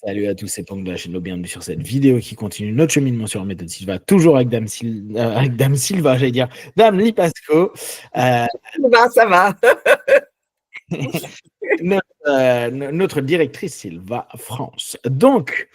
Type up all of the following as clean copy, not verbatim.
Salut à tous, c'est Pong de la chaîne bienvenue sur cette vidéo qui continue notre cheminement sur la méthode Silva, toujours avec Dame Silva, j'allais dire Dame Lipasco. Ça va. Notre directrice Silva France. Donc,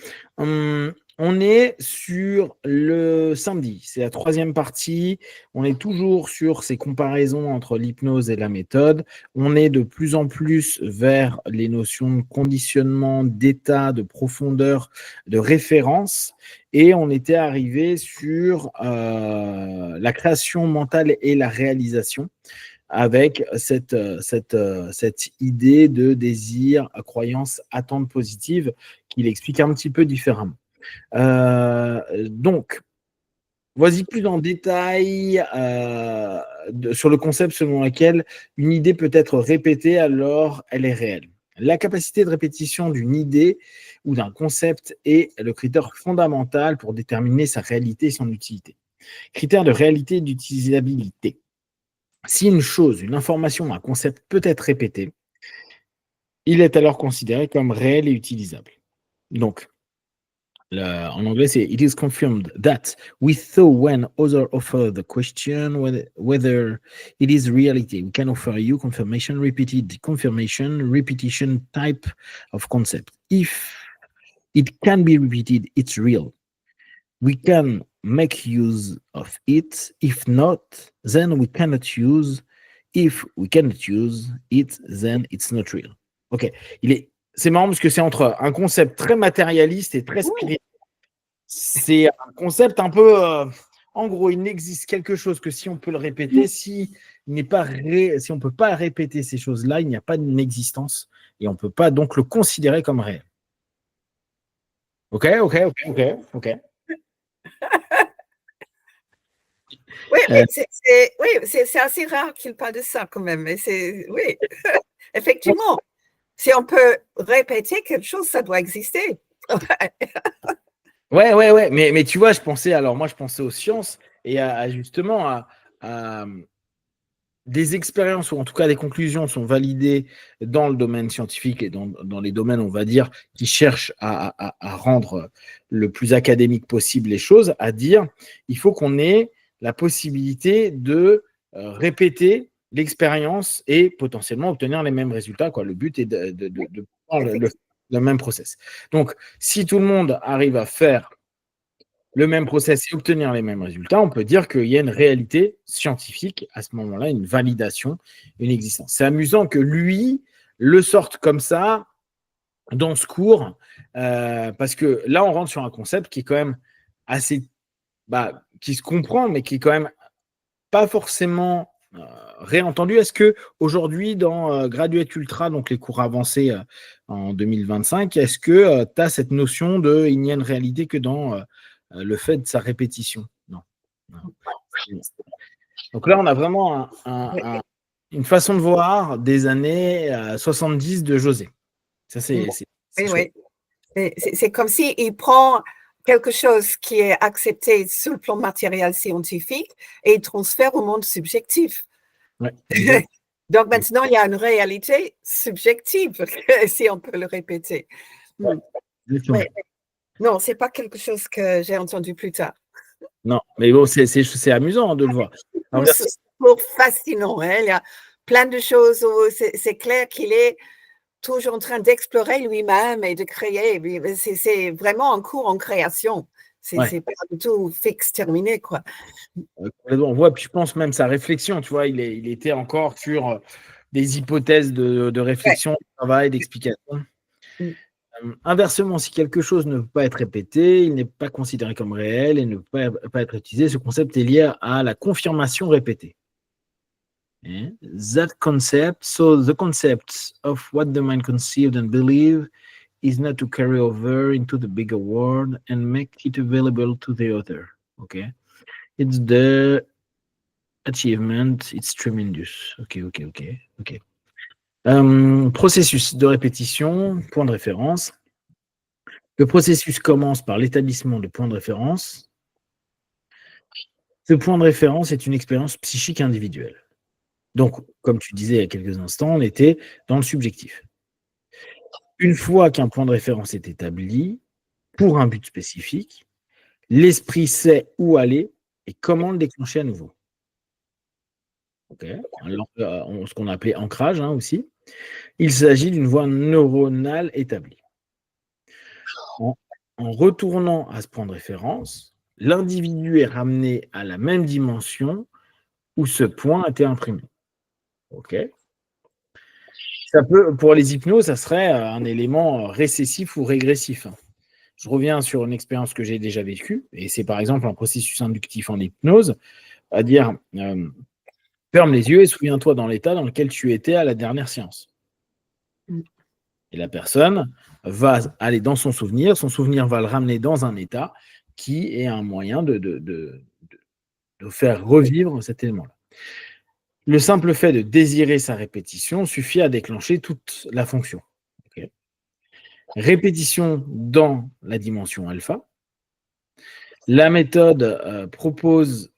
on est sur le samedi, c'est la troisième partie. On est toujours sur ces comparaisons entre l'hypnose et la méthode. On est de plus en plus vers les notions de conditionnement, d'état, de profondeur, de référence. Et on était arrivé sur la création mentale et la réalisation, avec cette idée de désir, croyance, attente positive qu'il explique un petit peu différemment. Donc, voici plus en détail sur le concept selon lequel une idée peut être répétée alors elle est réelle. La capacité de répétition d'une idée ou d'un concept est le critère fondamental pour déterminer sa réalité et son utilité. Critère de réalité et d'utilisabilité. Si une chose, une information, un concept peut être répété, il est alors considéré comme réel et utilisable. Donc, en anglais, c'est It is confirmed that we thought when others offer the question whether it is reality, we can offer you confirmation, repeated confirmation, repetition type of concept. If it can be repeated, it's real. We can make use of it. If not, then we cannot use. If we cannot use it, then it's not real. Ok. C'est marrant parce que c'est entre un concept très matérialiste et très spirituel. C'est un concept un peu. En gros, il n'existe quelque chose que si on peut le répéter, si on ne peut pas répéter ces choses-là, il n'y a pas d'existence et on ne peut pas donc le considérer comme réel. Ok. Oui, c'est assez rare qu'il parle de ça quand même. Mais oui, effectivement, si on peut répéter quelque chose, ça doit exister. Ouais. Mais tu vois, je pensais aux sciences et justement à des expériences, ou en tout cas des conclusions sont validées dans le domaine scientifique et dans les domaines, on va dire, qui cherchent à rendre le plus académique possible les choses, à dire il faut qu'on ait la possibilité de répéter l'expérience et potentiellement obtenir les mêmes résultats, quoi. Le but est de faire le même process. Donc, si tout le monde arrive à faire le même process et obtenir les mêmes résultats, on peut dire qu'il y a une réalité scientifique à ce moment-là, une validation, une existence. C'est amusant que lui le sorte comme ça dans ce cours, parce que là, on rentre sur un concept qui est quand même assez, qui se comprend, mais qui est quand même pas forcément réentendu. Est-ce que aujourd'hui, dans Graduate Ultra, donc les cours avancés en 2025, est-ce que tu as cette notion de il n'y a une réalité que dans le fait de sa répétition? Non. Donc là, on a vraiment une façon de voir des années 70 de José. Ça, c'est oui. C'est comme s'il prend quelque chose qui est accepté sur le plan matériel scientifique et il transfère au monde subjectif. Ouais, donc maintenant, il y a une réalité subjective, si on peut le répéter. Non, ce n'est pas quelque chose que j'ai entendu plus tard. Non, mais bon, c'est amusant de le voir. C'est fascinant. Hein? Il y a plein de choses où c'est clair qu'il est toujours en train d'explorer lui-même et de créer. C'est vraiment un cours en création. C'est pas du tout fixe, terminé, quoi. On voit, puis je pense même sa réflexion, tu vois, il était encore sur des hypothèses de réflexion, de travail, d'explication. Inversement, si quelque chose ne peut pas être répété, il n'est pas considéré comme réel et ne peut pas être utilisé. Ce concept est lié à la confirmation répétée. That concept, so the concept of what the mind conceived and believed is not to carry over into the bigger world and make it available to the other. Okay, it's the achievement, it's tremendous. Ok. Processus de répétition, point de référence. Le processus commence par l'établissement de points de référence. Ce point de référence est une expérience psychique individuelle. Donc, comme tu disais il y a quelques instants, on était dans le subjectif. Une fois qu'un point de référence est établi, pour un but spécifique, l'esprit sait où aller et comment le déclencher à nouveau. Ok. Alors, ce qu'on appelait ancrage aussi. Il s'agit d'une voie neuronale établie. En retournant à ce point de référence, l'individu est ramené à la même dimension où ce point a été imprimé. Ok. Ça peut, pour les hypnos, ça serait un élément récessif ou régressif. Je reviens sur une expérience que j'ai déjà vécue, et c'est par exemple un processus inductif en hypnose, à dire ferme les yeux et souviens-toi dans l'état dans lequel tu étais à la dernière séance. Et la personne va aller dans son souvenir va le ramener dans un état qui est un moyen de faire revivre cet élément-là. Le simple fait de désirer sa répétition suffit à déclencher toute la fonction. Okay. Répétition dans la dimension alpha. La méthode propose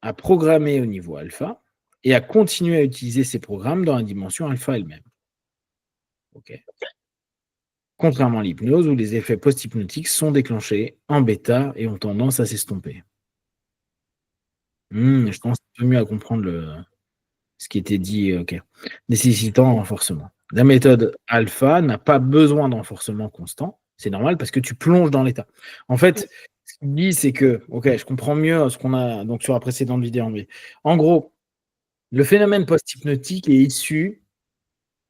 à programmer au niveau alpha et à continuer à utiliser ces programmes dans la dimension alpha elle-même. Okay. Contrairement à l'hypnose où les effets post-hypnotiques sont déclenchés en bêta et ont tendance à s'estomper. Je pense un peu mieux à comprendre ce qui était dit, ok. Nécessitant renforcement. La méthode alpha n'a pas besoin de renforcement constant. C'est normal parce que tu plonges dans l'état. En fait, ce qu'il dit, c'est que, ok, je comprends mieux ce qu'on a donc sur la précédente vidéo. Mais en gros, le phénomène post-hypnotique est issu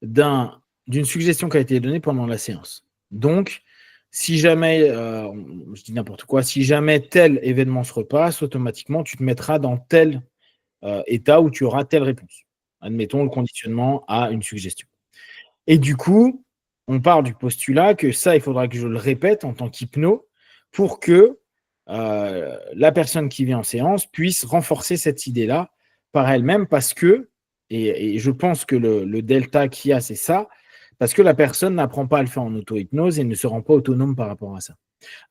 d'une suggestion qui a été donnée pendant la séance. Donc, si jamais, je dis n'importe quoi, si jamais tel événement se repasse, automatiquement, tu te mettras dans tel état où tu auras telle réponse. Admettons le conditionnement à une suggestion. Et du coup, on part du postulat que ça, il faudra que je le répète en tant qu'hypno pour que la personne qui vient en séance puisse renforcer cette idée-là par elle-même parce que, et je pense que le delta qu'il y a, c'est ça, parce que la personne n'apprend pas à le faire en auto-hypnose et ne se rend pas autonome par rapport à ça.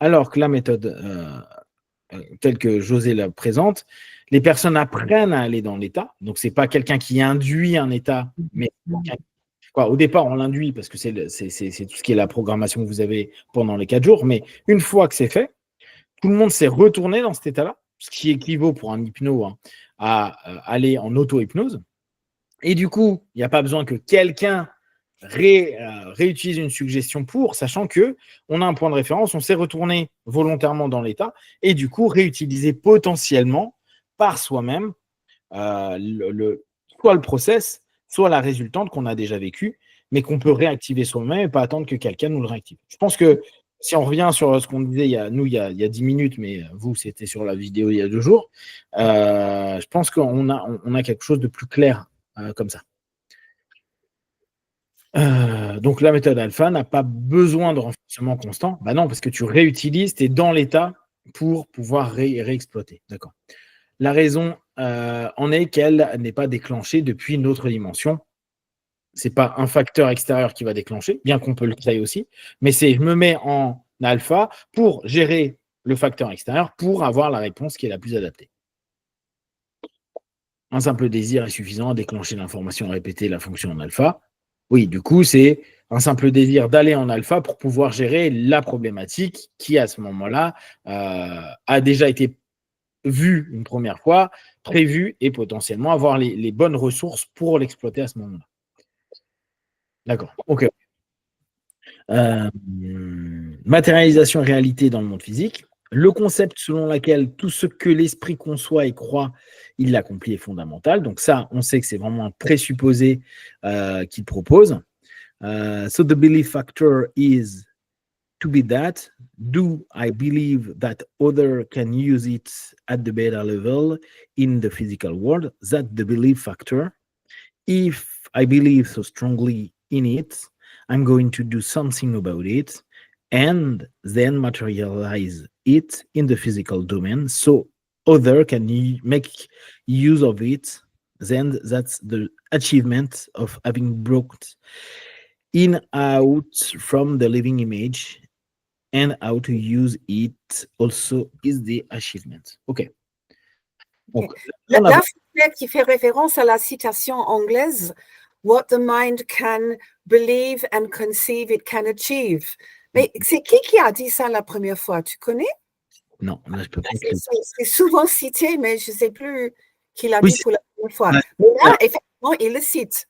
Alors que la méthode telle que José la présente, les personnes apprennent à aller dans l'état. Donc, ce n'est pas quelqu'un qui induit un état, mais au départ, on l'induit parce que c'est tout ce qui est la programmation que vous avez pendant les 4 jours. Mais une fois que c'est fait, tout le monde s'est retourné dans cet état-là, ce qui équivaut pour un hypno à aller en auto-hypnose. Et du coup, il n'y a pas besoin que quelqu'un réutilise une suggestion sachant que on a un point de référence, on s'est retourné volontairement dans l'état et du coup réutiliser potentiellement par soi-même soit le process, soit la résultante qu'on a déjà vécue, mais qu'on peut réactiver soi-même et pas attendre que quelqu'un nous le réactive. Je pense que si on revient sur ce qu'on disait il y a 10 minutes, mais vous, c'était sur la vidéo il y a 2 jours, je pense qu'on a quelque chose de plus clair comme ça. Donc la méthode alpha n'a pas besoin de renforcement constant. Bah non, parce que tu réutilises, tu es dans l'état pour pouvoir réexploiter. D'accord. La raison en est qu'elle n'est pas déclenchée depuis une autre dimension. Ce n'est pas un facteur extérieur qui va déclencher, bien qu'on peut le créer aussi, mais je me mets en alpha pour gérer le facteur extérieur pour avoir la réponse qui est la plus adaptée. Un simple désir est suffisant à déclencher l'information répétée, la fonction en alpha. Oui, du coup, c'est un simple désir d'aller en alpha pour pouvoir gérer la problématique qui, à ce moment-là, a déjà été vue une première fois, prévue et potentiellement avoir les bonnes ressources pour l'exploiter à ce moment-là. D'accord, ok. Matérialisation et réalité dans le monde physique. Le concept selon lequel tout ce que l'esprit conçoit et croit, il l'accomplit est fondamental. Donc ça, on sait que c'est vraiment un présupposé qu'il propose. So the belief factor is to be that. Do I believe that other can use it at the beta level in the physical world? That's the belief factor. If I believe so strongly in it, I'm going to do something about it and then materialize it in the physical domain so other can make use of it. Then that's the achievement of having brought in out from the living image and how to use it also is the achievement. OK. Donc, la formule qui fait référence à la citation anglaise what the mind can believe and conceive it can achieve. Mais c'est qui a dit ça la première fois? Tu connais? Non, là, je peux pas. C'est souvent cité, mais je ne sais plus qui l'a Oui, dit pour la première fois. Ouais. Mais là, effectivement, il le cite.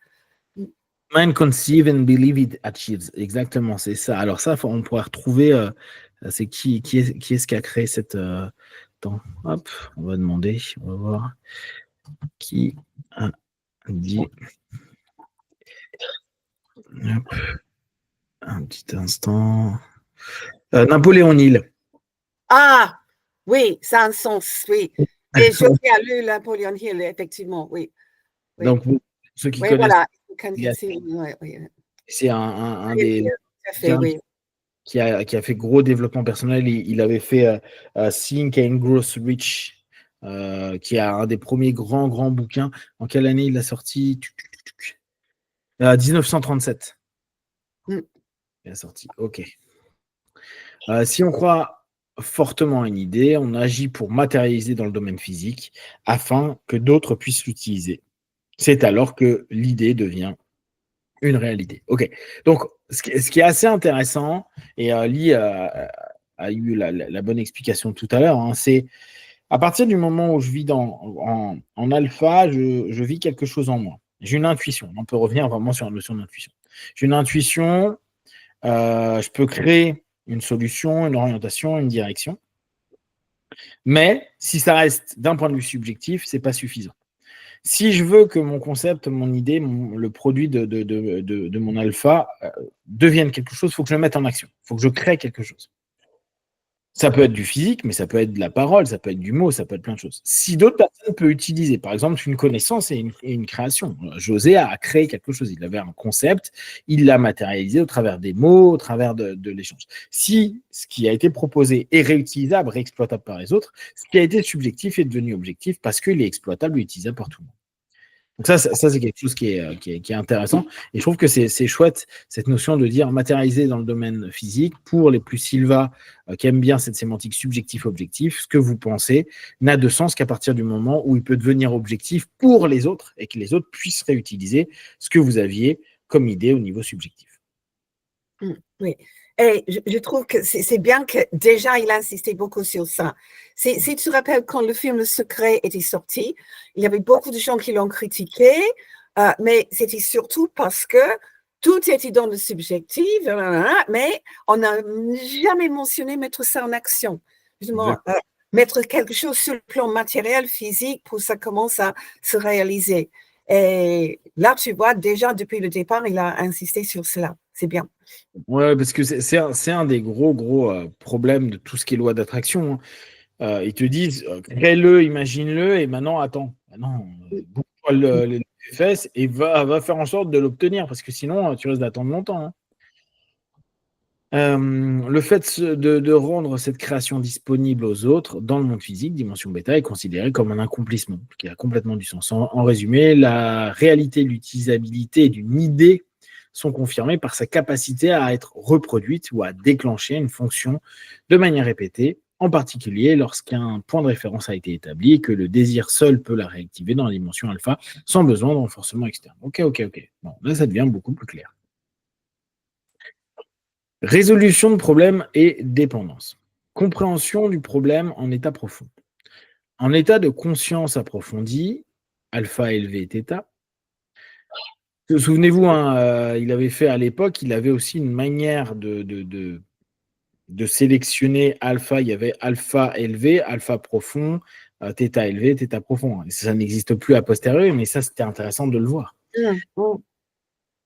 Mind conceive and believe it achieves. Exactement, c'est ça. Alors ça, on pourrait retrouver, c'est qui est-ce qui a créé cette... Attends, hop, on va demander, on va voir. Qui a dit... Hop, un petit instant. Napoléon Hill. Ah, oui, ça a un sens, oui. Et je viens lu Napoléon Hill, effectivement, oui. Donc, ceux qui oui, connaissent... Voilà. C'est un des... Fait, oui. Qui a fait gros développement personnel. Il avait fait Think and Grow Rich, qui est un des premiers grands bouquins. En quelle année il l'a sorti? 1937. Il a sorti, ok. Si on croit fortement à une idée, on agit pour matérialiser dans le domaine physique afin que d'autres puissent l'utiliser. C'est alors que l'idée devient une réalité. Ok. Donc, ce qui est assez intéressant, et Lee a eu la bonne explication tout à l'heure, hein, c'est à partir du moment où je vis en alpha, je vis quelque chose en moi. J'ai une intuition. On peut revenir vraiment sur la notion d'intuition. J'ai une intuition, je peux créer une solution, une orientation, une direction. Mais si ça reste d'un point de vue subjectif, ce n'est pas suffisant. Si je veux que mon concept, mon idée, le produit de mon alpha devienne quelque chose, il faut que je le mette en action. Il faut que je crée quelque chose. Ça peut être du physique, mais ça peut être de la parole, ça peut être du mot, ça peut être plein de choses. Si d'autres personnes peuvent utiliser, par exemple, une connaissance et une création. José a créé quelque chose. Il avait un concept, il l'a matérialisé au travers des mots, au travers de l'échange. Si ce qui a été proposé est réutilisable, réexploitable par les autres, ce qui a été subjectif est devenu objectif parce qu'il est exploitable et utilisable par tout le monde. Donc ça c'est quelque chose qui est intéressant. Et je trouve que c'est chouette, cette notion de dire matérialiser dans le domaine physique. Pour les plus Silva qui aiment bien cette sémantique subjectif-objectif, ce que vous pensez n'a de sens qu'à partir du moment où il peut devenir objectif pour les autres et que les autres puissent réutiliser ce que vous aviez comme idée au niveau subjectif. Oui. Et je trouve que c'est bien que déjà il a insisté beaucoup sur ça. Si tu te rappelles, quand le film Le Secret était sorti, il y avait beaucoup de gens qui l'ont critiqué, mais c'était surtout parce que tout était dans le subjectif, mais on n'a jamais mentionné mettre ça en action. Justement, mettre quelque chose sur le plan matériel, physique, pour que ça commence à se réaliser. Et là, tu vois, déjà depuis le départ, il a insisté sur cela. C'est bien. Ouais, parce que c'est un des gros problèmes de tout ce qui est loi d'attraction. Hein. Ils te disent, crée-le, imagine-le, et maintenant, attends. Non, bouge-toi les fesses et va faire en sorte de l'obtenir, parce que sinon, tu risques d'attendre longtemps. Hein. Le fait de rendre cette création disponible aux autres dans le monde physique, dimension bêta, est considéré comme un accomplissement, qui a complètement du sens. En résumé, la réalité, l'utilisabilité d'une idée sont confirmées par sa capacité à être reproduite ou à déclencher une fonction de manière répétée, en particulier lorsqu'un point de référence a été établi et que le désir seul peut la réactiver dans la dimension alpha sans besoin de renforcement externe. Ok. Bon, là, ça devient beaucoup plus clair. Résolution de problème et dépendance. Compréhension du problème en état profond. En état de conscience approfondie, alpha élevé, θ. Souvenez-vous, hein, il avait fait à l'époque, il avait aussi une manière de sélectionner alpha. Il y avait alpha élevé, alpha profond, θ élevé, θ profond. Ça n'existe plus a posteriori, mais ça, c'était intéressant de le voir.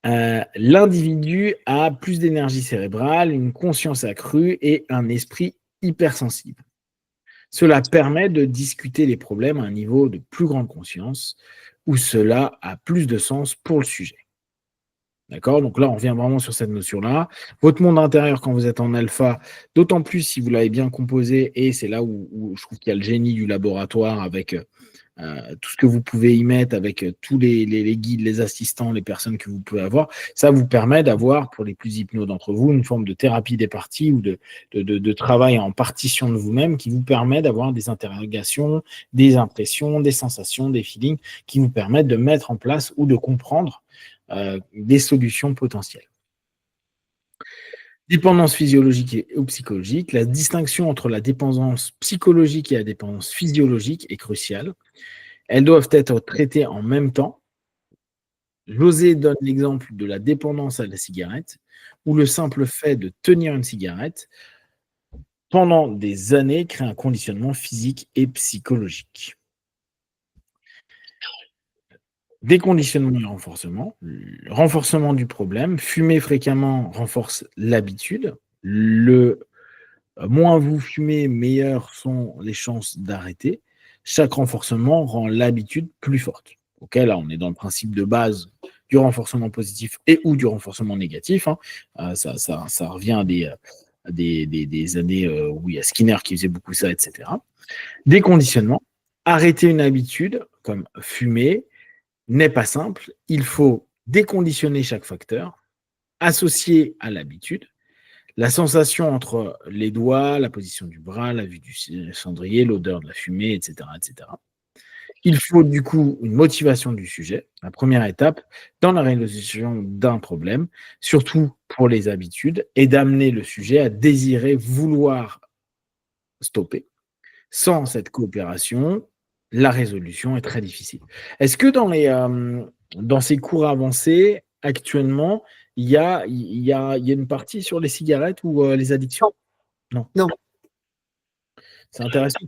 L'individu a plus d'énergie cérébrale, une conscience accrue et un esprit hypersensible. Cela permet de discuter les problèmes à un niveau de plus grande conscience où cela a plus de sens pour le sujet. D'accord? Donc là, on revient vraiment sur cette notion-là. Votre monde intérieur, quand vous êtes en alpha, d'autant plus si vous l'avez bien composé, et c'est là où je trouve qu'il y a le génie du laboratoire avec tout ce que vous pouvez y mettre, avec tous les guides, les assistants, les personnes que vous pouvez avoir, ça vous permet d'avoir, pour les plus hypnos d'entre vous, une forme de thérapie des parties ou de travail en partition de vous-même qui vous permet d'avoir des interrogations, des impressions, des sensations, des feelings qui vous permettent de mettre en place ou de comprendre des solutions potentielles. Dépendance physiologique ou psychologique. La distinction entre la dépendance psychologique et la dépendance physiologique est cruciale. Elles doivent être traitées en même temps. José donne l'exemple de la dépendance à la cigarette, où le simple fait de tenir une cigarette pendant des années crée un conditionnement physique et psychologique. Déconditionnement et renforcement. Le renforcement du problème. Fumer fréquemment renforce l'habitude. Moins vous fumez, meilleures sont les chances d'arrêter. Chaque renforcement rend l'habitude plus forte. Ok, là, on est dans le principe de base du renforcement positif et ou du renforcement négatif. Hein. Ça revient à des années où il y a Skinner qui faisait beaucoup ça, etc. Déconditionnement. Arrêter une habitude, comme fumer, n'est pas simple. Il faut déconditionner chaque facteur associé à l'habitude. La sensation entre les doigts, la position du bras, la vue du cendrier, l'odeur de la fumée, etc., etc. Il faut du coup une motivation du sujet, la première étape dans la résolution d'un problème, surtout pour les habitudes, et d'amener le sujet à désirer, vouloir stopper. Sans cette coopération, la résolution est très difficile. Est-ce que dans ces cours avancés, actuellement, il y a une partie sur les cigarettes ou les addictions? Non. C'est intéressant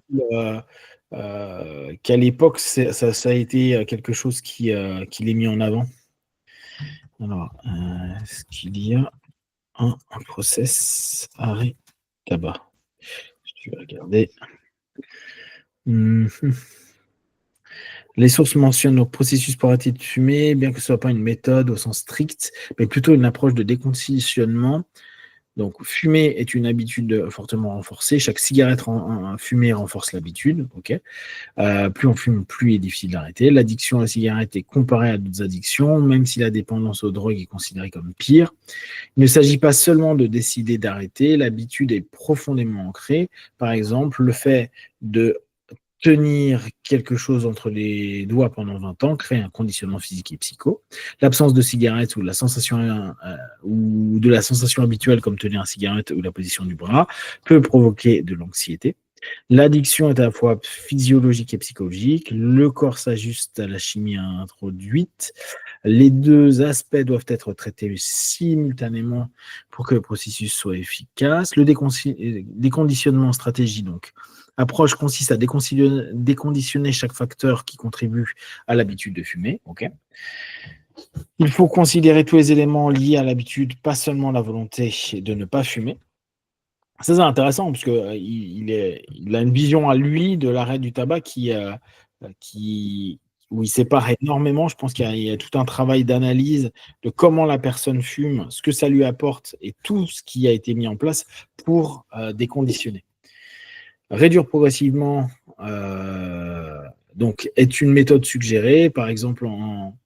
qu'à l'époque, ça a été quelque chose qui est mis en avant. Alors, est-ce qu'il y a un process arrêt tabac? Je vais regarder. Les sources mentionnent le processus pour arrêter de fumer, bien que ce ne soit pas une méthode au sens strict, mais plutôt une approche de déconditionnement. Donc, fumer est une habitude fortement renforcée. Chaque cigarette fumée renforce l'habitude. Okay. Plus on fume, plus il est difficile d'arrêter. L'addiction à la cigarette est comparée à d'autres addictions, même si la dépendance aux drogues est considérée comme pire. Il ne s'agit pas seulement de décider d'arrêter, l'habitude est profondément ancrée. Par exemple, le fait de tenir quelque chose entre les doigts pendant 20 ans crée un conditionnement physique et psycho. L'absence de cigarette ou de la sensation habituelle comme tenir une cigarette ou la position du bras peut provoquer de l'anxiété. L'addiction est à la fois physiologique et psychologique. Le corps s'ajuste à la chimie introduite. Les deux aspects doivent être traités simultanément pour que le processus soit efficace. Le déconditionnement stratégie, donc, approche consiste à déconditionner chaque facteur qui contribue à l'habitude de fumer. Okay. Il faut considérer tous les éléments liés à l'habitude, pas seulement la volonté de ne pas fumer. Ça, c'est intéressant parce qu'il a une vision à lui de l'arrêt du tabac où il sépare énormément. Je pense qu'il y a tout un travail d'analyse de comment la personne fume, ce que ça lui apporte et tout ce qui a été mis en place pour déconditionner. Réduire progressivement donc, est une méthode suggérée, par exemple en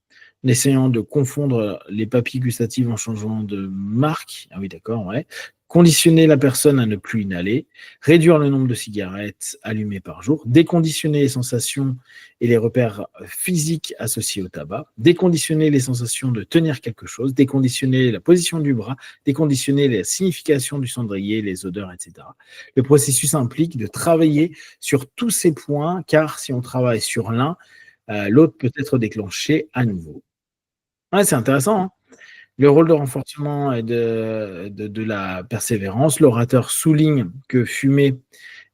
essayant de confondre les papilles gustatives en changeant de marque. Ah oui, d'accord, ouais. Conditionner la personne à ne plus inhaler, réduire le nombre de cigarettes allumées par jour, déconditionner les sensations et les repères physiques associés au tabac, déconditionner les sensations de tenir quelque chose, déconditionner la position du bras, déconditionner la signification du cendrier, les odeurs, etc. Le processus implique de travailler sur tous ces points, car si on travaille sur l'un, l'autre peut être déclenché à nouveau. Ouais, c'est intéressant, hein. Le rôle de renforcement et de la persévérance. L'orateur souligne que fumer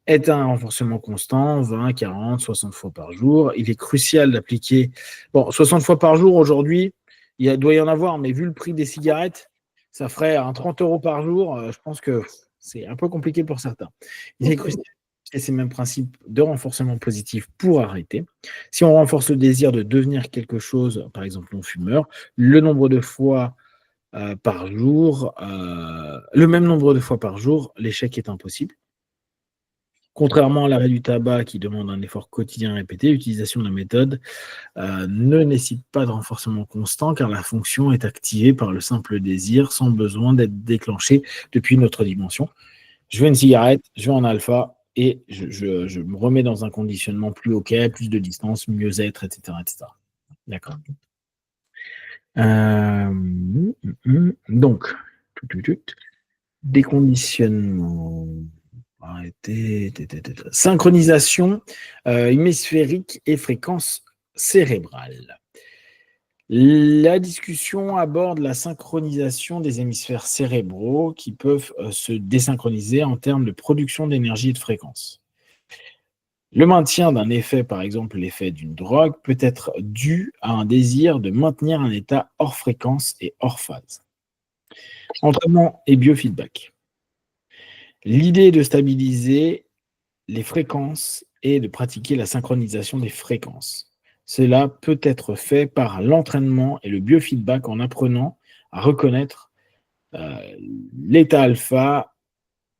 est un renforcement constant, 20, 40, 60 fois par jour. Il est crucial d'appliquer... Bon, 60 fois par jour, aujourd'hui, il doit y en avoir, mais vu le prix des cigarettes, ça ferait un 30 € par jour. Je pense que c'est un peu compliqué pour certains. Il est crucial et c'est le même principe de renforcement positif pour arrêter. Si on renforce le désir de devenir quelque chose, par exemple non-fumeur, le nombre de fois par jour, le même nombre de fois par jour, l'échec est impossible. Contrairement à l'arrêt du tabac qui demande un effort quotidien répété, l'utilisation de la méthode ne nécessite pas de renforcement constant car la fonction est activée par le simple désir sans besoin d'être déclenchée depuis une autre dimension. Je veux une cigarette, je veux en alpha et je me remets dans un conditionnement plus OK, plus de distance, mieux être, etc. etc. D'accord. Donc, déconditionnement. Arrêtez. Synchronisation hémisphérique et fréquence cérébrale. La discussion aborde la synchronisation des hémisphères cérébraux qui peuvent se désynchroniser en termes de production d'énergie et de fréquence. Le maintien d'un effet, par exemple l'effet d'une drogue, peut être dû à un désir de maintenir un état hors fréquence et hors phase. Entraînement et biofeedback. L'idée est de stabiliser les fréquences et de pratiquer la synchronisation des fréquences. Cela peut être fait par l'entraînement et le biofeedback en apprenant à reconnaître l'état alpha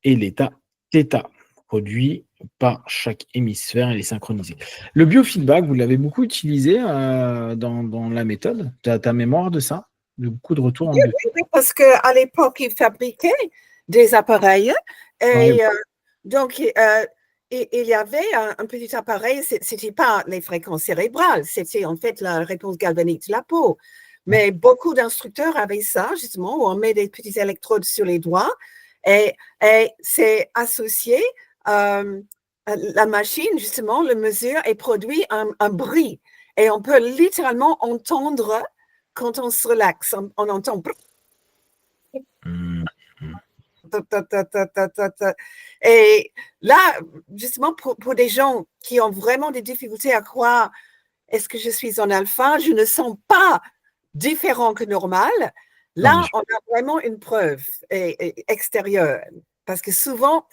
et l'état θ produits par chaque hémisphère et les synchroniser. Le biofeedback, vous l'avez beaucoup utilisé dans la méthode. Tu as mémoire de ça? De beaucoup de retours en biofeedback? Oui, parce qu'à l'époque, ils fabriquaient des appareils et donc il y avait un petit appareil, ce n'était pas les fréquences cérébrales, c'était en fait la réponse galvanique de la peau. Mais beaucoup d'instructeurs avaient ça, justement, où on met des petites électrodes sur les doigts et c'est associé, la machine, justement, le mesure et produit un bruit. Et on peut littéralement entendre quand on se relaxe, on entend. Et là, justement, pour des gens qui ont vraiment des difficultés à croire, est-ce que je suis en alpha, je ne sens pas différent que normal. Là, on a vraiment une preuve extérieure. Parce que souvent,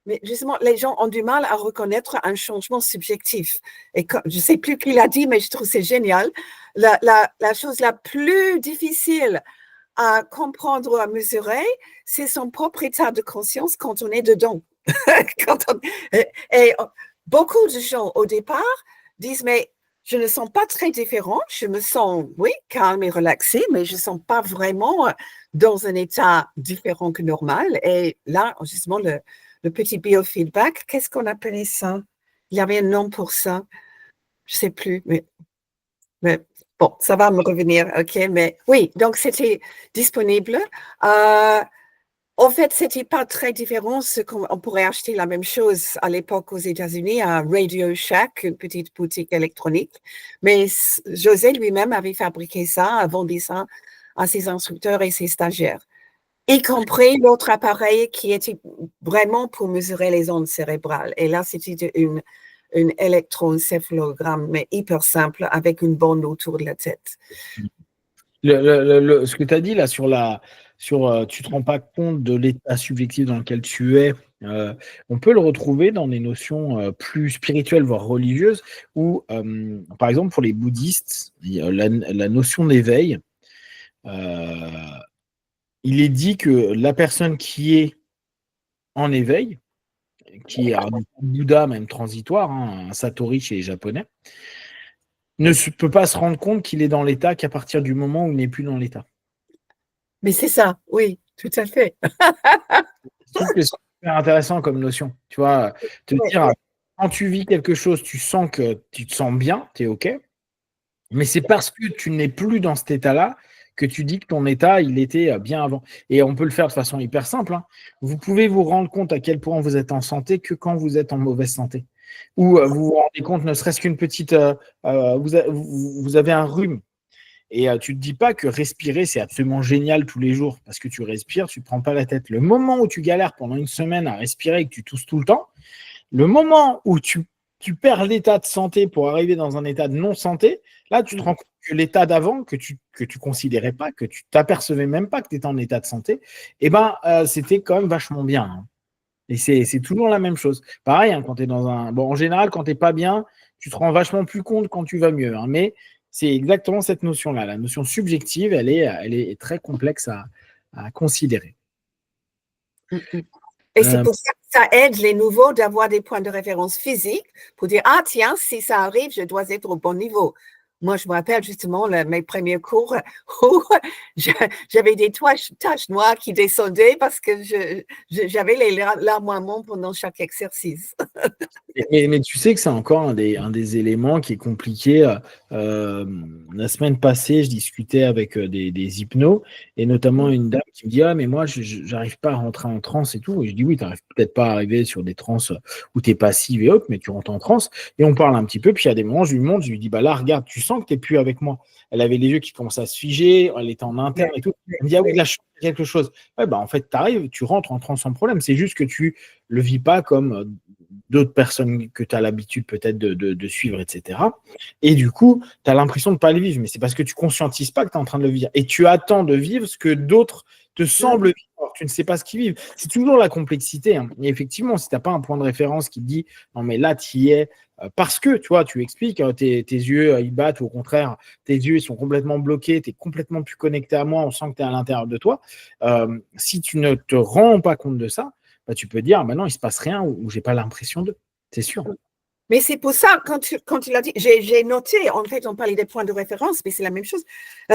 mais justement, les gens ont du mal à reconnaître un changement subjectif. Et je ne sais plus qui l'a dit, mais je trouve que c'est génial. La chose la plus difficile à comprendre ou à mesurer, c'est son propre état de conscience quand on est dedans. Et beaucoup de gens, au départ, disent, mais je ne sens pas très différent, je me sens, oui, calme et relaxé, mais je ne sens pas vraiment dans un état différent que normal. Et là, justement, le petit biofeedback, qu'est-ce qu'on appelait ça? Il y avait un nom pour ça. Je ne sais plus, mais bon, ça va me revenir, ok, mais oui, donc c'était disponible. En fait, c'était pas très différent. On pourrait acheter la même chose à l'époque aux États-Unis à Radio Shack, une petite boutique électronique. Mais José lui-même avait fabriqué ça, vendu ça à ses instructeurs et ses stagiaires, y compris l'autre appareil qui était vraiment pour mesurer les ondes cérébrales. Et là, c'était une électroencéphalogramme, mais hyper simple, avec une bande autour de la tête. Ce que tu as dit là tu te rends pas compte de l'état subjectif dans lequel tu es, on peut le retrouver dans des notions plus spirituelles, voire religieuses, où, par exemple, pour les bouddhistes, la notion d'éveil, il est dit que la personne qui est en éveil, qui est un Bouddha même transitoire, un Satori chez les Japonais, ne peut pas se rendre compte qu'il est dans l'état qu'à partir du moment où il n'est plus dans l'état. Mais c'est ça, oui, tout à fait. Je trouve que c'est super intéressant comme notion. Tu vois, te dire, quand tu vis quelque chose, tu sens que tu te sens bien, tu es OK, mais c'est parce que tu n'es plus dans cet état-là que tu dis que ton état, il était bien avant. Et on peut le faire de façon hyper simple. Vous pouvez vous rendre compte à quel point vous êtes en santé que quand vous êtes en mauvaise santé. Ou vous vous rendez compte, ne serait-ce qu'une petite... vous avez un rhume. Et tu ne te dis pas que respirer, c'est absolument génial tous les jours, parce que tu respires, tu ne te prends pas la tête. Le moment où tu galères pendant une semaine à respirer et que tu tousses tout le temps, le moment où tu perds l'état de santé pour arriver dans un état de non-santé, là, tu te rends compte que l'état d'avant, que tu considérais pas, que tu t'apercevais même pas que tu étais en état de santé, c'était quand même vachement bien. Et c'est toujours la même chose. Pareil, quand tu es dans un... Bon, en général, quand tu n'es pas bien, tu te rends vachement plus compte quand tu vas mieux. Mais c'est exactement cette notion-là. La notion subjective, elle est très complexe à considérer. Et c'est pour ça que ça aide les nouveaux d'avoir des points de référence physiques pour dire, ah tiens, si ça arrive, je dois être au bon niveau. Moi, je me rappelle justement mes premiers cours où j'avais des taches noires qui descendaient parce que j'avais les larmoiements pendant chaque exercice. Mais tu sais que c'est encore un des éléments qui est compliqué. La semaine passée, je discutais avec des hypnos et notamment une dame qui me dit: Ah, mais moi, j'arrive pas à rentrer en transe et tout. Et je dis: Oui, tu n'arrives peut-être pas à arriver sur des transes où tu es passive et autres, mais tu rentres en transe. Et on parle un petit peu. Puis il y a des moments, je lui montre, je lui dis: Bah là, regarde, tu sens que tu n'es plus avec moi. Elle avait les yeux qui commençaient à se figer, elle était en interne et tout. Elle me dit: Ah oui, là, je sens quelque chose. Ouais, bah en fait, tu arrives, tu rentres en transe sans problème. C'est juste que tu le vis pas comme d'autres personnes que tu as l'habitude peut-être de suivre, etc. Et du coup, tu as l'impression de ne pas le vivre, mais c'est parce que tu ne conscientises pas que tu es en train de le vivre. Et tu attends de vivre ce que d'autres te semblent vivre, alors que tu ne sais pas ce qu'ils vivent. C'est toujours la complexité. Hein. Et effectivement, si tu n'as pas un point de référence qui te dit non, mais là, tu y es, parce que tu vois, tu expliques, tes yeux ils battent, ou au contraire, tes yeux ils sont complètement bloqués, tu es complètement plus connecté à moi, on sent que tu es à l'intérieur de toi. Si tu ne te rends pas compte de ça, bah, tu peux dire, ah, bah non, il ne se passe rien ou j'ai pas l'impression de. C'est sûr. Mais c'est pour ça, quand tu l'as dit, j'ai noté, en fait, on parlait des points de référence, mais c'est la même chose.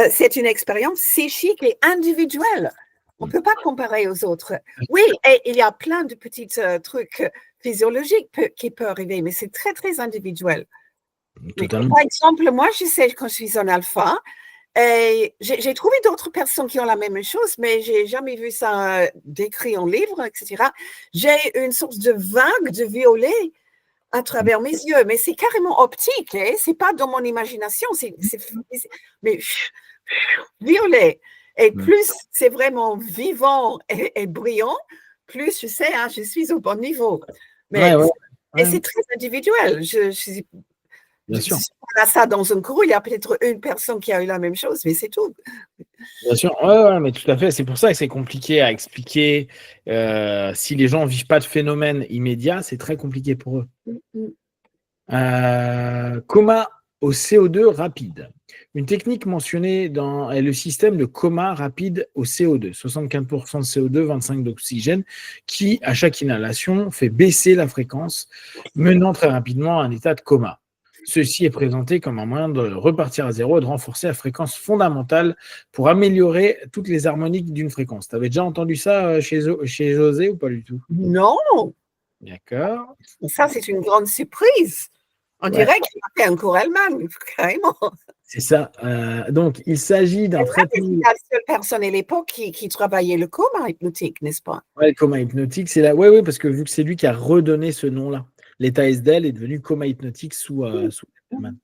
C'est une expérience psychique et individuelle. On ne peut pas comparer aux autres. Oui, et il y a plein de petits trucs physiologiques qui peuvent arriver, mais c'est très, très individuel. Mais, par exemple, moi, je sais quand je suis en alpha, et j'ai trouvé d'autres personnes qui ont la même chose, mais je n'ai jamais vu ça décrit en livre, etc. J'ai une sorte de vague de violet à travers mes yeux, mais c'est carrément optique, hein? C'est pas dans mon imagination, mais violet. Et plus c'est vraiment vivant et brillant, plus je sais, hein, je suis au bon niveau. Mais et c'est très individuel. Bien sûr. Si on a ça dans un cours, il y a peut-être une personne qui a eu la même chose, mais c'est tout. Bien sûr, ouais, mais tout à fait. C'est pour ça que c'est compliqué à expliquer. Si les gens ne vivent pas de phénomène immédiat, c'est très compliqué pour eux. Coma au CO2 rapide. Une technique mentionnée est le système de coma rapide au CO2, 75% de CO2, 25 d'oxygène, qui, à chaque inhalation, fait baisser la fréquence, menant très rapidement à un état de coma. Ceci est présenté comme un moyen de repartir à zéro et de renforcer la fréquence fondamentale pour améliorer toutes les harmoniques d'une fréquence. Tu avais déjà entendu ça chez José ou pas du tout? Non. D'accord. Ça, c'est une grande surprise. On dirait qu'il a fait un cours allemand, carrément. C'est ça. Donc, il s'agit d'un traitement. C'est la seule personne à l'époque qui travaillait le coma hypnotique, n'est-ce pas? Ouais, le coma hypnotique, c'est là. Oui, parce que vu que c'est lui qui a redonné ce nom-là, l'état SDL est devenu coma hypnotique sous Feldman.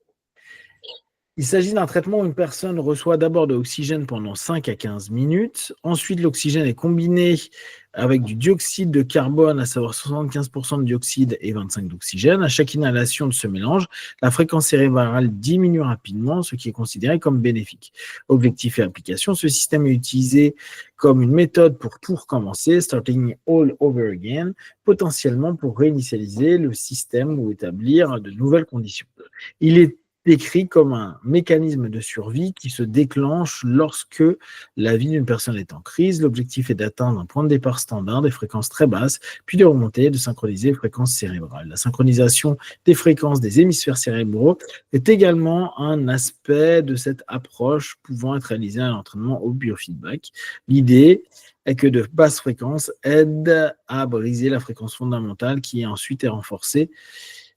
Il s'agit d'un traitement où une personne reçoit d'abord de l'oxygène pendant 5 à 15 minutes. Ensuite, l'oxygène est combiné avec du dioxyde de carbone, à savoir 75% de dioxyde et 25 d'oxygène. À chaque inhalation de ce mélange, la fréquence cérébrale diminue rapidement, ce qui est considéré comme bénéfique. Objectif et application, ce système est utilisé comme une méthode pour tout recommencer, starting all over again, potentiellement pour réinitialiser le système ou établir de nouvelles conditions. Il est décrit comme un mécanisme de survie qui se déclenche lorsque la vie d'une personne est en crise. L'objectif est d'atteindre un point de départ standard, des fréquences très basses, puis de remonter, de synchroniser les fréquences cérébrales. La synchronisation des fréquences des hémisphères cérébraux est également un aspect de cette approche pouvant être réalisé à l'entraînement au biofeedback. L'idée est que de basses fréquences aident à briser la fréquence fondamentale qui ensuite est renforcée.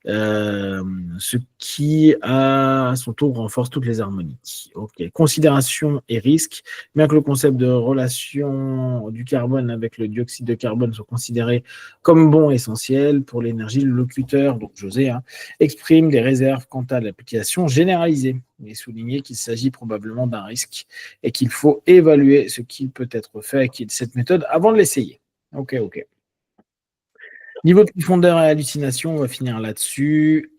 Ce qui, à son tour, renforce toutes les harmoniques. Okay. Considération et risque. Bien que le concept de relation du carbone avec le dioxyde de carbone soit considéré comme bon et essentiel pour l'énergie, le locuteur, donc José, exprime des réserves quant à l'application généralisée. Il est souligné qu'il s'agit probablement d'un risque et qu'il faut évaluer ce qui peut être fait avec cette méthode avant de l'essayer. Ok. Niveau de profondeur et hallucination, on va finir là-dessus.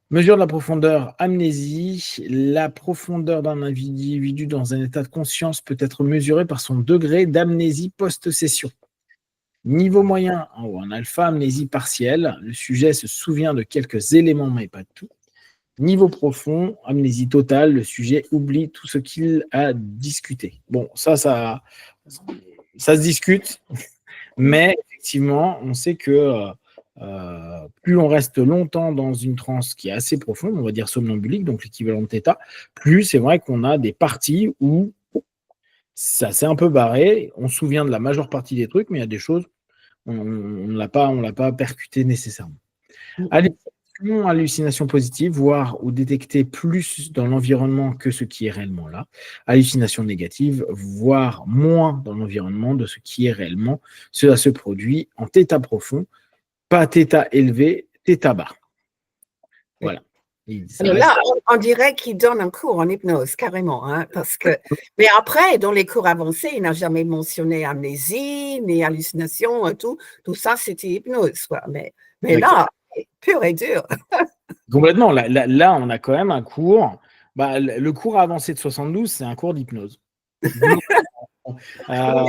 Mesure de la profondeur, amnésie. La profondeur d'un individu dans un état de conscience peut être mesurée par son degré d'amnésie post-session. Niveau moyen, en haut, en alpha, amnésie partielle. Le sujet se souvient de quelques éléments, mais pas de tout. Niveau profond, amnésie totale. Le sujet oublie tout ce qu'il a discuté. Bon, ça se discute. Mais effectivement, on sait que plus on reste longtemps dans une transe qui est assez profonde, on va dire somnambulique, donc l'équivalent de Theta, plus c'est vrai qu'on a des parties où ça s'est un peu barré, on se souvient de la majeure partie des trucs, mais il y a des choses, on ne l'a pas percuté nécessairement. Hallucination positive, voir ou détecter plus dans l'environnement que ce qui est réellement là. Hallucination négative, voir moins dans l'environnement de ce qui est réellement. Cela se produit en θ profond, pas θ élevé, θ bas. Voilà. Alors là, on dirait qu'il donne un cours en hypnose, carrément. Hein, parce que... Mais après, dans les cours avancés, il n'a jamais mentionné amnésie, ni hallucination, tout ça, c'était hypnose. Quoi. Mais là, pur et dur. Complètement. Là, on a quand même un cours. Le cours avancé de 72, c'est un cours d'hypnose. Là,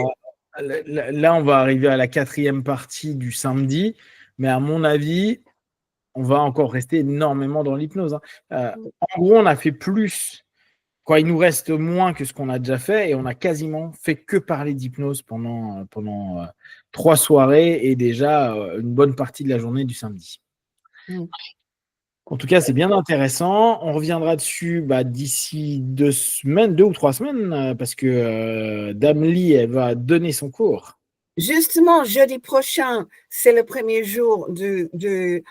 on va arriver à la 4e partie du samedi. Mais à mon avis, on va encore rester énormément dans l'hypnose. En gros, on a fait plus. Il nous reste moins que ce qu'on a déjà fait et on a quasiment fait que parler d'hypnose pendant 3 soirées et déjà une bonne partie de la journée du samedi. En tout cas, c'est bien intéressant. On reviendra dessus d'ici 2 ou 3 semaines parce que Dame Lee, elle va donner son cours. Justement, jeudi prochain, c'est le premier jour du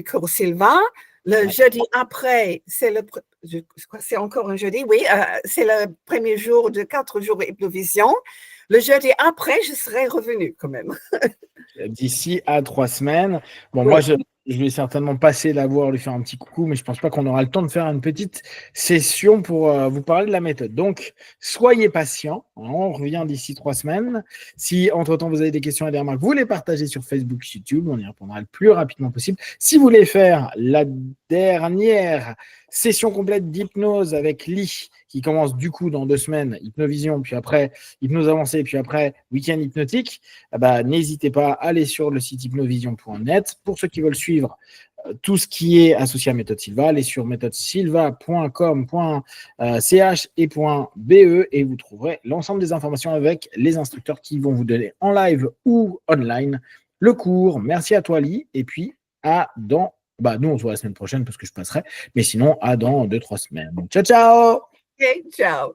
cours Sylvain. Le jeudi après, c'est encore un jeudi, oui, c'est le premier jour de 4 jours Hypnovision. Le jeudi après, je serai revenue quand même. D'ici à 3 semaines. Bon, moi, je vais certainement passer la voir, lui faire un petit coucou, mais je ne pense pas qu'on aura le temps de faire une petite session pour vous parler de la méthode. Donc, soyez patients. On revient d'ici 3 semaines. Si, entre-temps, vous avez des questions et des remarques, vous les partagez sur Facebook, YouTube. On y répondra le plus rapidement possible. Si vous voulez faire la dernière session complète d'hypnose avec Lee, qui commence du coup dans 2 semaines, Hypnovision, puis après Hypnose avancée, puis après Week-end hypnotique, n'hésitez pas à aller sur le site hypnovision.net. Pour ceux qui veulent suivre tout ce qui est associé à Méthode Sylva, allez sur méthodesilva.com.ch et .be et vous trouverez l'ensemble des informations avec les instructeurs qui vont vous donner en live ou online le cours. Merci à toi, Lee, et puis à dans nous, on se voit la semaine prochaine parce que je passerai. Mais sinon, à dans 2-3 semaines. Ciao, ciao! Okay, ciao!